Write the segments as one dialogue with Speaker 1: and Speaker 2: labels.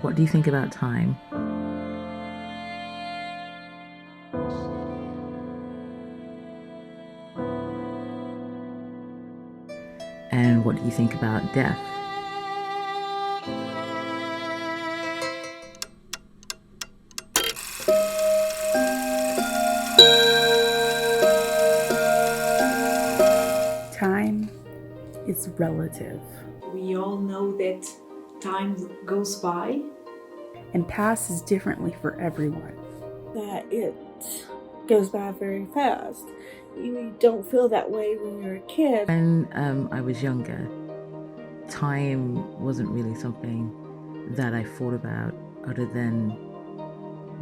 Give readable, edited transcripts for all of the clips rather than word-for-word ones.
Speaker 1: what do you think about time? And what do you think about death?
Speaker 2: Time is relative.
Speaker 3: We all know that time goes by
Speaker 2: and passes differently for everyone.
Speaker 4: That it goes by very fast. You don't feel that way when you're a kid.
Speaker 1: When I was younger, time wasn't really something that I thought about other than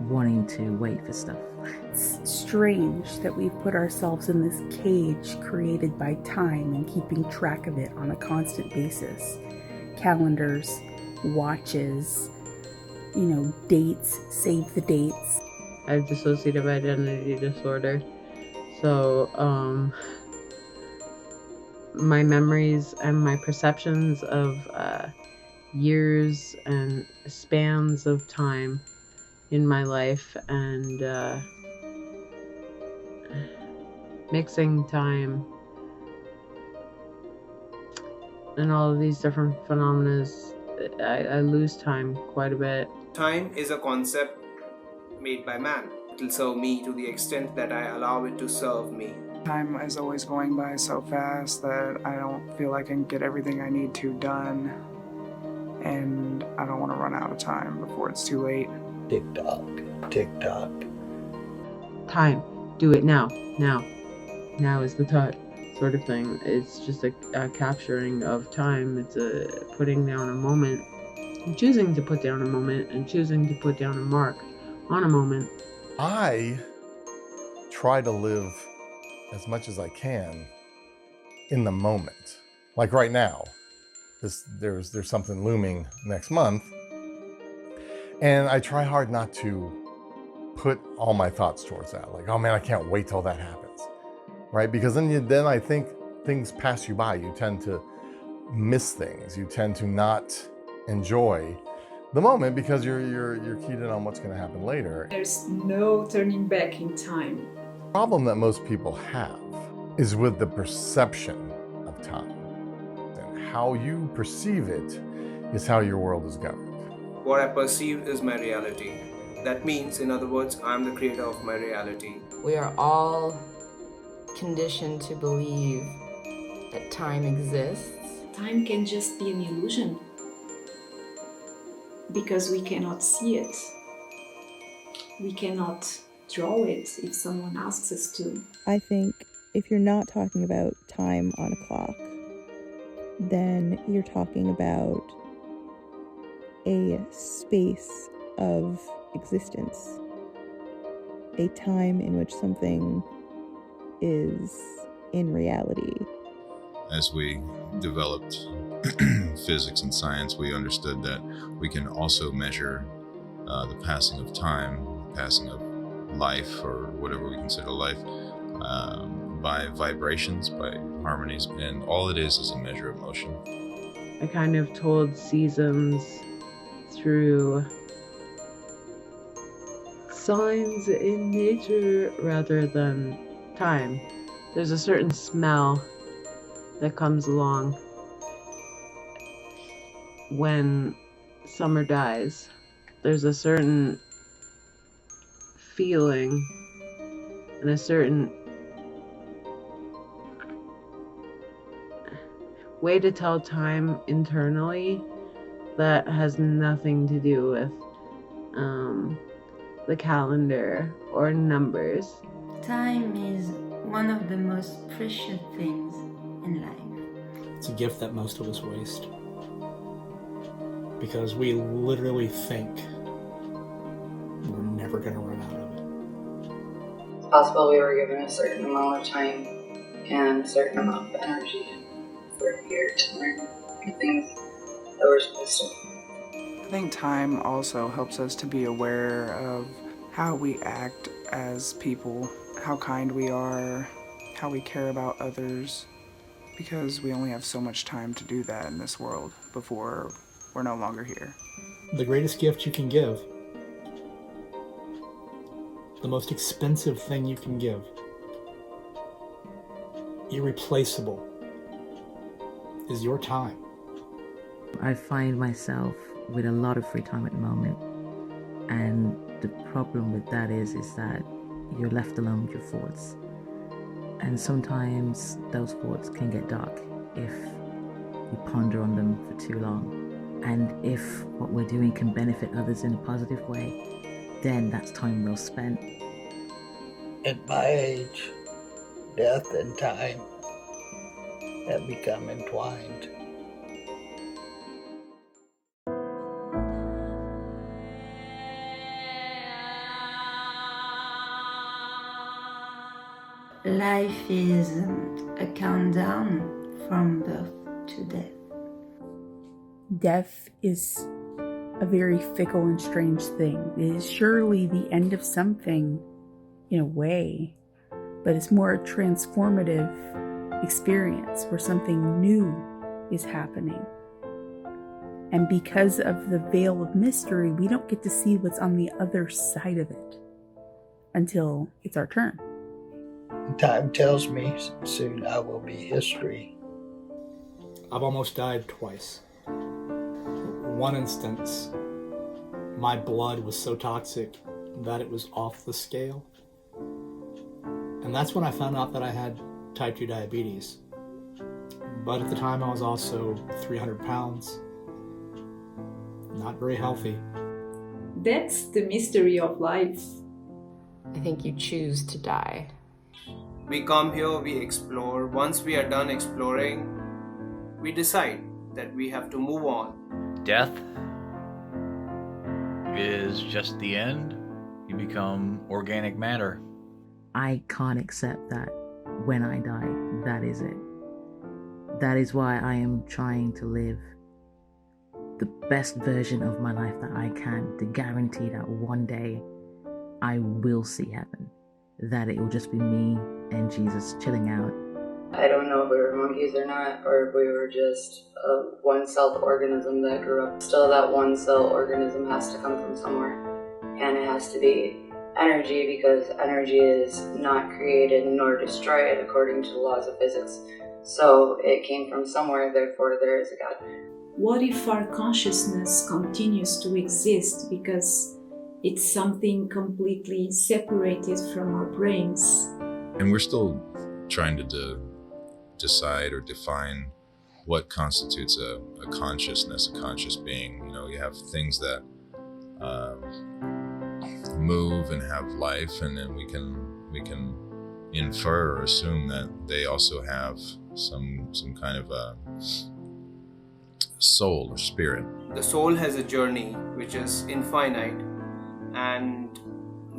Speaker 1: wanting to wait for stuff.
Speaker 2: It's strange that we've put ourselves in this cage created by time and keeping track of it on a constant basis. Calendars, watches, dates, save the dates.
Speaker 5: I have dissociative identity disorder. So, my memories and my perceptions of years and spans of time in my life and mixing time and all of these different phenomena, I lose time quite a bit.
Speaker 6: Time is a concept made by man. It will serve me to the extent that I allow it to serve me.
Speaker 7: Time is always going by so fast that I don't feel I can get everything I need to done, and I don't want to run out of time before it's too late.
Speaker 8: Tick tock, tick tock.
Speaker 5: Time, do it now, now is the time, sort of thing. It's just a capturing of time. It's a putting down a moment, choosing to put down a moment, and choosing to put down a mark on a moment.
Speaker 9: I try to live as much as I can in the moment. Like right now, there's something looming next month, and I try hard not to put all my thoughts towards that. Like, oh man, I can't wait till that happens, right? Because then I think things pass you by. You tend to miss things. You tend to not enjoy the moment because you're keyed in on what's going to happen later.
Speaker 3: There's no turning back in time.
Speaker 9: The problem that most people have is with the perception of time. And how you perceive it is how your world is governed.
Speaker 6: What I perceive is my reality. That means, in other words, I'm the creator of my reality.
Speaker 10: We are all conditioned to believe that time exists.
Speaker 3: Time can just be an illusion because we cannot see it. We cannot draw it if someone asks us to.
Speaker 4: I think if you're not talking about time on a clock, then you're talking about a space of existence, a time in which something is in reality.
Speaker 11: As we developed physics and science, we understood that we can also measure the passing of time, passing of life, or whatever we consider life, by vibrations, by harmonies, and all it is a measure of motion.
Speaker 5: I kind of told seasons through signs in nature rather than time. There's a certain smell that comes along when summer dies. There's a certain feeling and a certain way to tell time internally that has nothing to do with the calendar or numbers.
Speaker 12: Time is one of the most precious things in life.
Speaker 13: It's a gift that most of us waste because we literally think we're never going to run out of it.
Speaker 14: It's possible we were given a certain amount of time and a certain amount of energy. We're here to learn the things that we're supposed to.
Speaker 7: I think time also helps us to be aware of how we act as people, how kind we are, how we care about others, because we only have so much time to do that in this world before we're no longer here.
Speaker 13: The greatest gift you can give, the most expensive thing you can give, irreplaceable, is your time.
Speaker 1: I find myself with a lot of free time at the moment, and the problem with that is that you're left alone with your thoughts, and sometimes those thoughts can get dark if you ponder on them for too long. And if what we're doing can benefit others in a positive way, then that's time well spent.
Speaker 8: At my age, death and time have become entwined.
Speaker 12: Life is a countdown from birth to death.
Speaker 2: Death is a very fickle and strange thing. It is surely the end of something in a way, but it's more a transformative experience where something new is happening. And because of the veil of mystery, we don't get to see what's on the other side of it until it's our turn.
Speaker 8: Time tells me soon I will be history.
Speaker 13: I've almost died twice. One instance, my blood was so toxic that it was off the scale. And that's when I found out that I had type 2 diabetes. But at the time I was also 300 pounds. Not very healthy.
Speaker 3: That's the mystery of life.
Speaker 10: I think you choose to die.
Speaker 6: We come here, we explore. Once we are done exploring, we decide that we have to move on.
Speaker 15: Death is just the end. You become organic matter.
Speaker 1: I can't accept that when I die, that is it. That is why I am trying to live the best version of my life that I can, to guarantee that one day I will see heaven. That it will just be me and Jesus chilling out.
Speaker 14: I don't know if we were monkeys or not, or if we were just a one-celled organism that grew up. Still, that one-cell organism has to come from somewhere, and it has to be energy, because energy is not created nor destroyed according to the laws of physics. So it came from somewhere, therefore there is a God.
Speaker 3: What if our consciousness continues to exist because it's something completely separated from our brains?
Speaker 11: And we're still trying to decide or define what constitutes a consciousness, a conscious being. You know, you have things that move and have life, and then we can infer or assume that they also have some kind of a soul or spirit.
Speaker 6: The soul has a journey which is infinite, and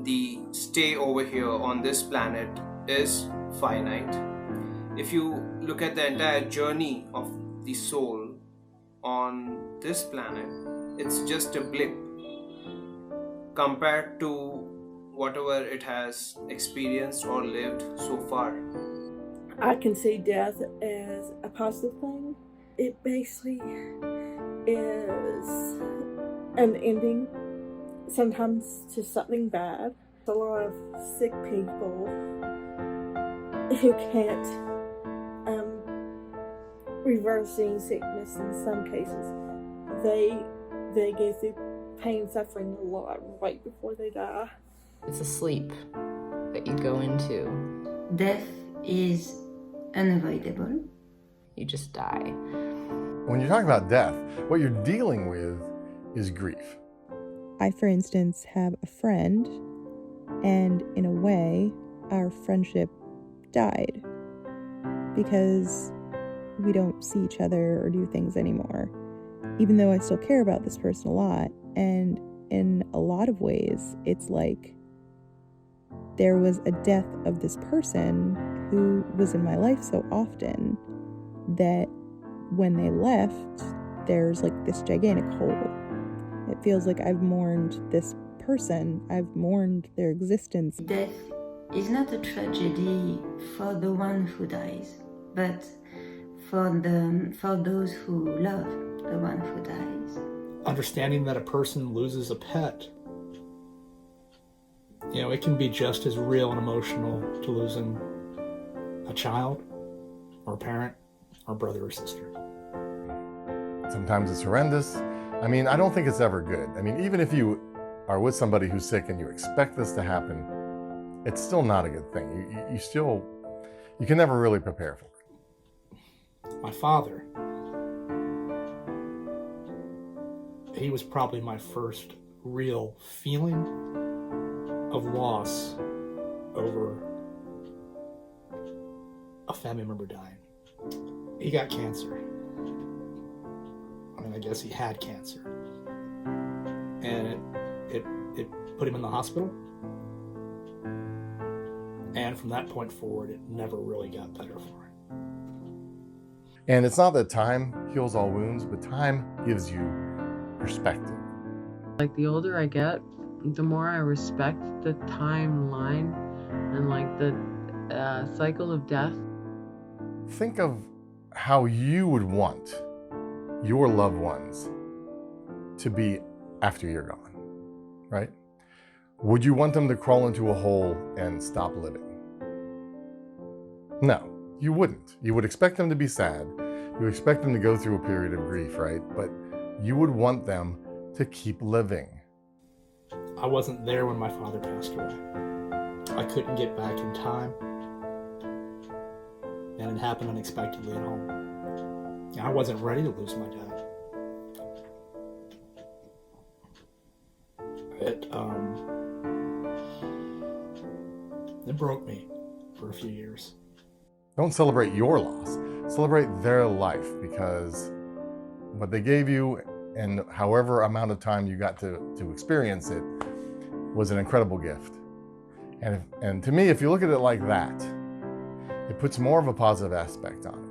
Speaker 6: the stay over here on this planet is finite. If you look at the entire journey of the soul on this planet, it's just a blip compared to whatever it has experienced or lived so far.
Speaker 16: I can see death as a positive thing. It basically is an ending, sometimes to something bad. A lot of sick people who can't reverse any sickness in some cases. They go through pain, suffering a lot right before they die.
Speaker 10: It's a sleep that you go into.
Speaker 12: Death is unavoidable.
Speaker 10: You just die.
Speaker 9: When you're talking about death, what you're dealing with is grief.
Speaker 4: I, for instance, have a friend, and in a way, our friendship died because we don't see each other or do things anymore, even though I still care about this person a lot. And in a lot of ways, it's like there was a death of this person who was in my life so often that when they left, there's like this gigantic hole. It feels like I've mourned this person. I've mourned their existence.
Speaker 12: Death is not a tragedy for the one who dies, but for those who love the one who dies.
Speaker 13: understanding that a person loses a pet, you know, it can be just as real and emotional to losing a child or a parent or brother or sister.
Speaker 9: Sometimes it's horrendous. I mean, I don't think it's ever good. I mean, even if you are with somebody who's sick and you expect this to happen, it's still not a good thing. You can never really prepare for it.
Speaker 13: My father, he was probably my first real feeling of loss over a family member dying. He got cancer. I mean, I guess he had cancer. And it put him in the hospital. And from that point forward, it never really got better for him.
Speaker 9: And it's not that time heals all wounds, but time gives you perspective.
Speaker 5: Like, the older I get, the more I respect the timeline and like the cycle of death.
Speaker 9: Think of how you would want your loved ones to be after you're gone, right? Would you want them to crawl into a hole and stop living? No, you wouldn't. You would expect them to be sad. You would expect them to go through a period of grief, right? But you would want them to keep living.
Speaker 13: I wasn't there when my father passed away. I couldn't get back in time. And it happened unexpectedly at home. I wasn't ready to lose my dad. It broke me for a few years.
Speaker 9: Don't celebrate your loss. Celebrate their life, because what they gave you and however amount of time you got to experience it was an incredible gift. And to me, if you look at it like that, it puts more of a positive aspect on it.